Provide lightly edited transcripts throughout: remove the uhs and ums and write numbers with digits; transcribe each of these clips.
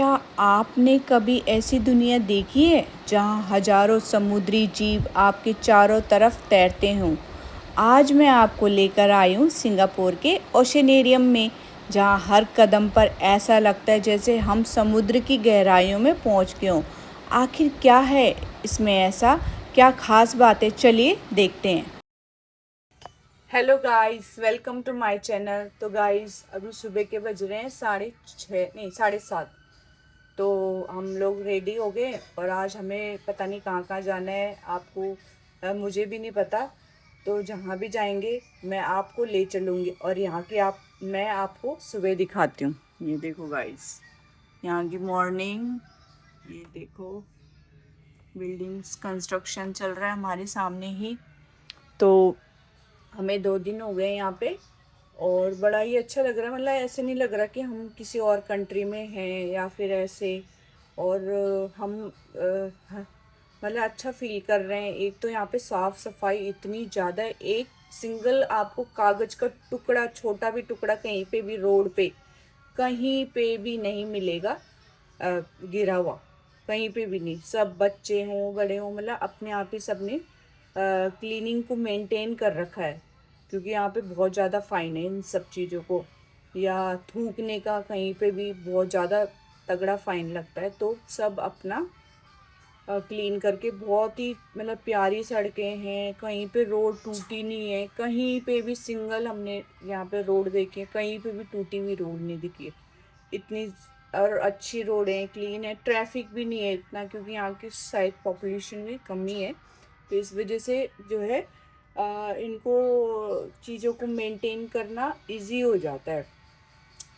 क्या आपने कभी ऐसी दुनिया देखी है जहां हजारों समुद्री जीव आपके चारों तरफ तैरते हों? आज मैं आपको लेकर आई हूँ सिंगापुर के ओशनेरियम में, जहां हर कदम पर ऐसा लगता है जैसे हम समुद्र की गहराइयों में पहुँच गए हों। आखिर क्या है इसमें ऐसा, क्या खास बात है? चलिए देखते हैं। Hello guys, welcome to my channel. तो गाइस, अभी सुबह के बज रहे हैं 6:30, नहीं 7:30। तो हम लोग रेडी हो गए और आज हमें पता नहीं कहाँ कहाँ जाना है। आपको मुझे भी नहीं पता। तो जहाँ भी जाएंगे मैं आपको ले चलूँगी और यहाँ की मैं आपको सुबह दिखाती हूँ। ये देखो गाइस, यहाँ की मॉर्निंग। ये देखो, बिल्डिंग्स कंस्ट्रक्शन चल रहा है हमारे सामने ही। तो हमें 2 दिन हो गए यहाँ पे और बड़ा ही अच्छा लग रहा है। मतलब ऐसे नहीं लग रहा कि हम किसी और कंट्री में हैं या फिर ऐसे। और हम मतलब अच्छा फील कर रहे हैं। एक तो यहाँ पे साफ़ सफाई इतनी ज़्यादा है, एक सिंगल आपको कागज़ का टुकड़ा, छोटा भी टुकड़ा कहीं पे भी रोड पे कहीं पे भी नहीं मिलेगा गिरा हुआ, कहीं पे भी नहीं। सब बच्चे हों बड़े हों, मतलब अपने आप ही सब ने क्लीनिंग को मेंटेन कर रखा है। क्योंकि यहाँ पे बहुत ज़्यादा फ़ाइन है इन सब चीज़ों को, या थूकने का कहीं पे भी बहुत ज़्यादा तगड़ा फ़ाइन लगता है। तो सब अपना क्लीन करके, बहुत ही मतलब प्यारी सड़कें हैं। कहीं पे रोड टूटी नहीं है, कहीं पे भी सिंगल हमने यहाँ पे रोड देखी है, कहीं पे भी टूटी हुई रोड नहीं दिखी है। इतनी और अच्छी रोड है, क्लीन है, ट्रैफिक भी नहीं है इतना, क्योंकि यहाँ की शायद पॉपुलेशन में कमी है। तो इस वजह से जो है इनको चीज़ों को मेंटेन करना इजी हो जाता है।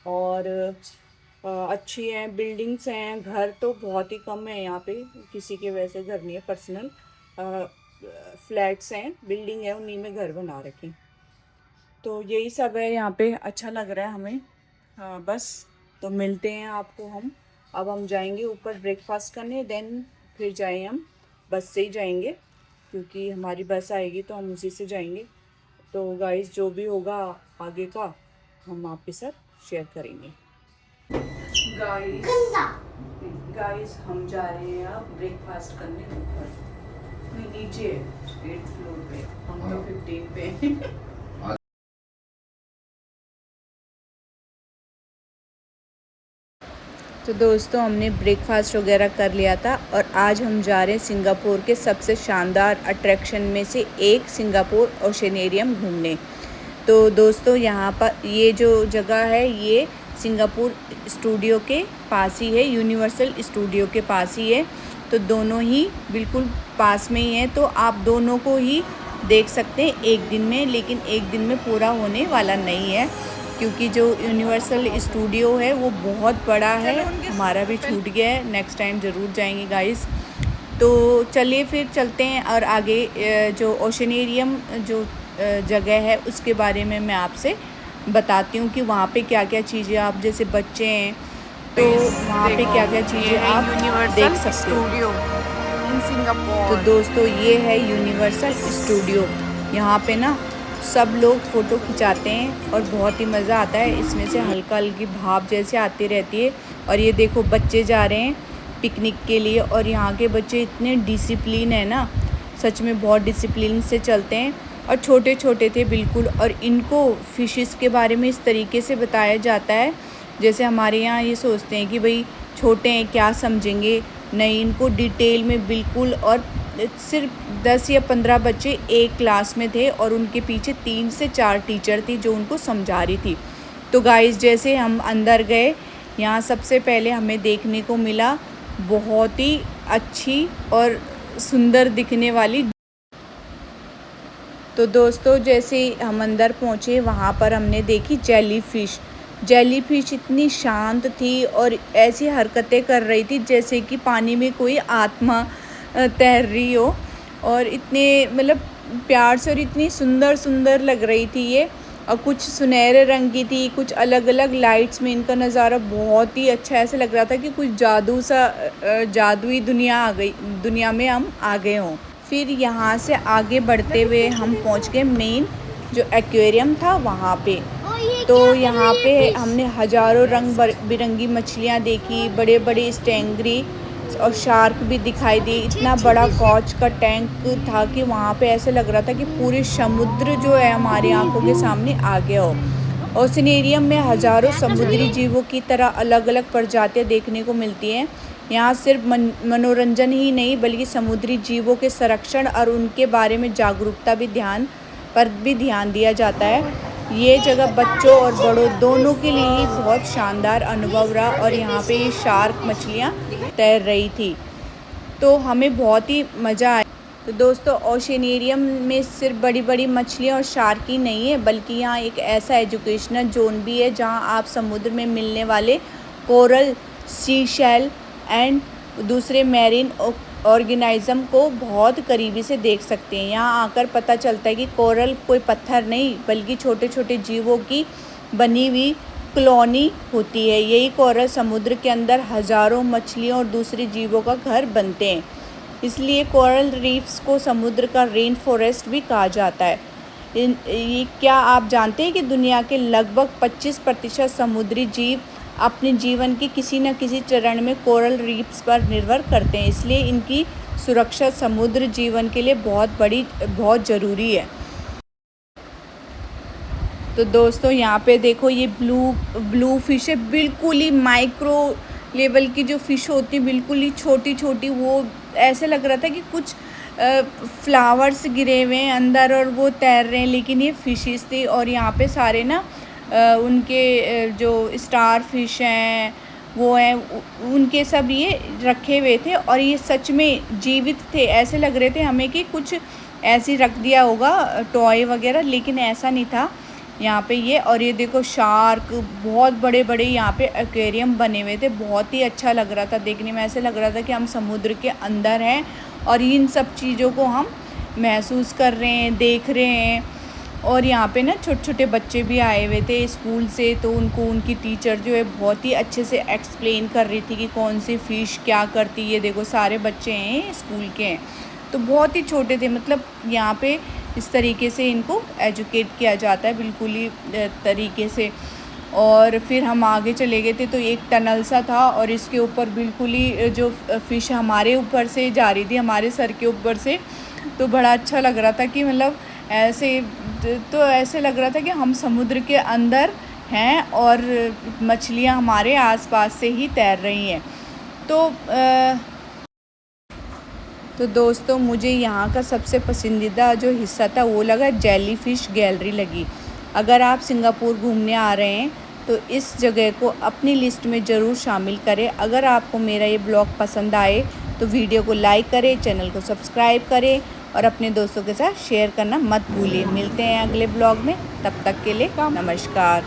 और अच्छी हैं, बिल्डिंग्स हैं। घर तो बहुत ही कम है यहाँ पे, किसी के वैसे घर नहीं है, पर्सनल फ्लैट्स हैं, बिल्डिंग है, उन्हीं में घर बना रखे। तो यही सब है यहाँ पे, अच्छा लग रहा है हमें। बस, तो मिलते हैं आपको हम। अब हम जाएंगे ऊपर ब्रेकफास्ट करने, देन फिर जाएं हम, बस से ही जाएंगे क्योंकि हमारी बस आएगी तो हम उसी से जाएंगे। तो गाइस, जो भी होगा आगे का हम आपके साथ शेयर करेंगे। गाइस गाइस हम जा रहे हैं अब ब्रेकफास्ट करने ऊपर, नहीं नीचे 8th फ्लोर पे, हम तो 15 पे हैं। तो दोस्तों, हमने ब्रेकफास्ट वगैरह कर लिया था और आज हम जा रहे हैं सिंगापुर के सबसे शानदार अट्रैक्शन में से एक, सिंगापुर ओशनेरियम घूमने। तो दोस्तों, यहाँ पर ये जो जगह है ये सिंगापुर स्टूडियो के पास ही है, यूनिवर्सल स्टूडियो के पास ही है। तो दोनों ही बिल्कुल पास में ही हैं, तो आप दोनों को ही देख सकते हैं एक दिन में। लेकिन एक दिन में पूरा होने वाला नहीं है, क्योंकि जो यूनिवर्सल स्टूडियो है वो बहुत बड़ा है। हमारा भी छूट गया है, नेक्स्ट टाइम ज़रूर जाएंगे गाइस। तो चलिए फिर चलते हैं और आगे जो ओशनेरियम जो जगह है उसके बारे में मैं आपसे बताती हूँ कि वहाँ पे क्या क्या चीज़ें, आप जैसे बच्चे हैं तो वहाँ पे क्या क्या चीज़ें आप देख सकते हो। तो दोस्तों, ये है यूनिवर्सल स्टूडियो। यहाँ पे ना सब लोग फ़ोटो खिंचाते हैं और बहुत ही मज़ा आता है। इसमें से हल्का हल्की भाप जैसे आती रहती है। और ये देखो, बच्चे जा रहे हैं पिकनिक के लिए और यहाँ के बच्चे इतने डिसिप्लिन है ना, सच में बहुत डिसिप्लिन से चलते हैं। और छोटे छोटे थे बिल्कुल, और इनको फ़िशेस के बारे में इस तरीके से बताया जाता है जैसे हमारे यहाँ ये सोचते हैं कि भाई छोटे हैं क्या समझेंगे। नहीं, इनको डिटेल में बिल्कुल। और सिर्फ 10 या 15 बच्चे एक क्लास में थे और उनके पीछे 3 से 4 टीचर थी जो उनको समझा रही थी। तो गाइस, जैसे हम अंदर गए, यहाँ सबसे पहले हमें देखने को मिला बहुत ही अच्छी और सुंदर दिखने वाली। तो दोस्तों, जैसे हम अंदर पहुँचे वहाँ पर हमने देखी जेलीफिश इतनी शांत थी और ऐसी हरकतें कर रही थी जैसे कि पानी में कोई आत्मा तैर रही हो। और इतने मतलब प्यार से और इतनी सुंदर सुंदर लग रही थी ये। और कुछ सुनहरे रंग की थी, कुछ अलग अलग लाइट्स में इनका नज़ारा बहुत ही अच्छा, ऐसे लग रहा था कि कुछ जादुई दुनिया में हम आ गए हों। फिर यहाँ से आगे बढ़ते हुए हम पहुँच गए मेन जो एक्वेरियम था वहाँ पे। तो यहाँ पे हमने हज़ारों रंग बिरंगी मछलियाँ देखी, बड़े बड़े स्टेंगरी और शार्क भी दिखाई दी। इतना बड़ा कॉच का टैंक था कि वहाँ पे ऐसे लग रहा था कि पूरे समुद्र जो है हमारी आंखों के सामने आ गया हो। ओशनियरियम में हज़ारों समुद्री जीवों की तरह अलग अलग प्रजातियाँ देखने को मिलती हैं। यहाँ सिर्फ मनोरंजन ही नहीं बल्कि समुद्री जीवों के संरक्षण और उनके बारे में जागरूकता भी ध्यान दिया जाता है। ये जगह बच्चों और बड़ों दोनों के लिए ही बहुत शानदार अनुभव रहा और यहाँ पे ये शार्क मछलियाँ तैर रही थी, तो हमें बहुत ही मज़ा आया। तो दोस्तों, ओशनियरियम में सिर्फ बड़ी बड़ी मछलियाँ और शार्क ही नहीं है बल्कि यहाँ एक ऐसा एजुकेशनल जोन भी है जहाँ आप समुद्र में मिलने वाले कोरल, सी शेल एंड दूसरे मैरीन ऑर्गेनिज्म को बहुत करीबी से देख सकते हैं। यहाँ आकर पता चलता है कि कोरल कोई पत्थर नहीं बल्कि छोटे छोटे जीवों की बनी हुई कॉलोनी होती है। यही कोरल समुद्र के अंदर हज़ारों मछलियों और दूसरे जीवों का घर बनते हैं। इसलिए कोरल रीफ्स को समुद्र का रेन फॉरेस्ट भी कहा जाता है। क्या आप जानते हैं कि दुनिया के लगभग 25% समुद्री जीव अपने जीवन के किसी न किसी चरण में कोरल रीफ्स पर निर्भर करते हैं। इसलिए इनकी सुरक्षा समुद्र जीवन के लिए बहुत ज़रूरी है। तो दोस्तों, यहाँ पे देखो ये ब्लू फिश है, बिल्कुल ही माइक्रो लेवल की जो फ़िश होती है, बिल्कुल ही छोटी छोटी। वो ऐसे लग रहा था कि कुछ फ्लावर्स गिरे हुए हैं अंदर और वो तैर रहे हैं, लेकिन ये फिशेस थी। और यहाँ पे सारे ना उनके जो स्टार फिश हैं वो हैं, उनके सब ये रखे हुए थे और ये सच में जीवित थे। ऐसे लग रहे थे हमें कि कुछ ऐसे रख दिया होगा टॉय वगैरह, लेकिन ऐसा नहीं था। यहाँ पे ये और ये देखो शार्क, बहुत बड़े बड़े यहाँ पे एक्वेरियम बने हुए थे। बहुत ही अच्छा लग रहा था देखने में, ऐसे लग रहा था कि हम समुद्र के अंदर हैं और इन सब चीज़ों को हम महसूस कर रहे हैं, देख रहे हैं। और यहाँ पे ना छोटे छोटे बच्चे भी आए हुए थे स्कूल से, तो उनको उनकी टीचर जो है बहुत ही अच्छे से एक्सप्लेन कर रही थी कि कौन सी फ़िश क्या करती है। देखो सारे बच्चे हैं स्कूल के हैं, तो बहुत ही छोटे थे। मतलब यहाँ पे इस तरीके से इनको एजुकेट किया जाता है बिल्कुल ही तरीके से। और फिर हम आगे चले गए थे तो एक टनल सा था और इसके ऊपर बिल्कुल ही जो फ़िश हमारे ऊपर से जा रही थी, हमारे सर के ऊपर से। तो बड़ा अच्छा लग रहा था कि मतलब ऐसे लग रहा था कि हम समुद्र के अंदर हैं और मछलियां हमारे आसपास से ही तैर रही हैं। तो दोस्तों, मुझे यहाँ का सबसे पसंदीदा जो हिस्सा था वो लगा जेली फ़िश गैलरी लगी। अगर आप सिंगापुर घूमने आ रहे हैं तो इस जगह को अपनी लिस्ट में ज़रूर शामिल करें। अगर आपको मेरा ये ब्लॉग पसंद आए तो वीडियो को लाइक करें, चैनल को सब्सक्राइब करें और अपने दोस्तों के साथ शेयर करना मत भूलिए। मिलते हैं अगले ब्लॉग में, तब तक के लिए नमस्कार।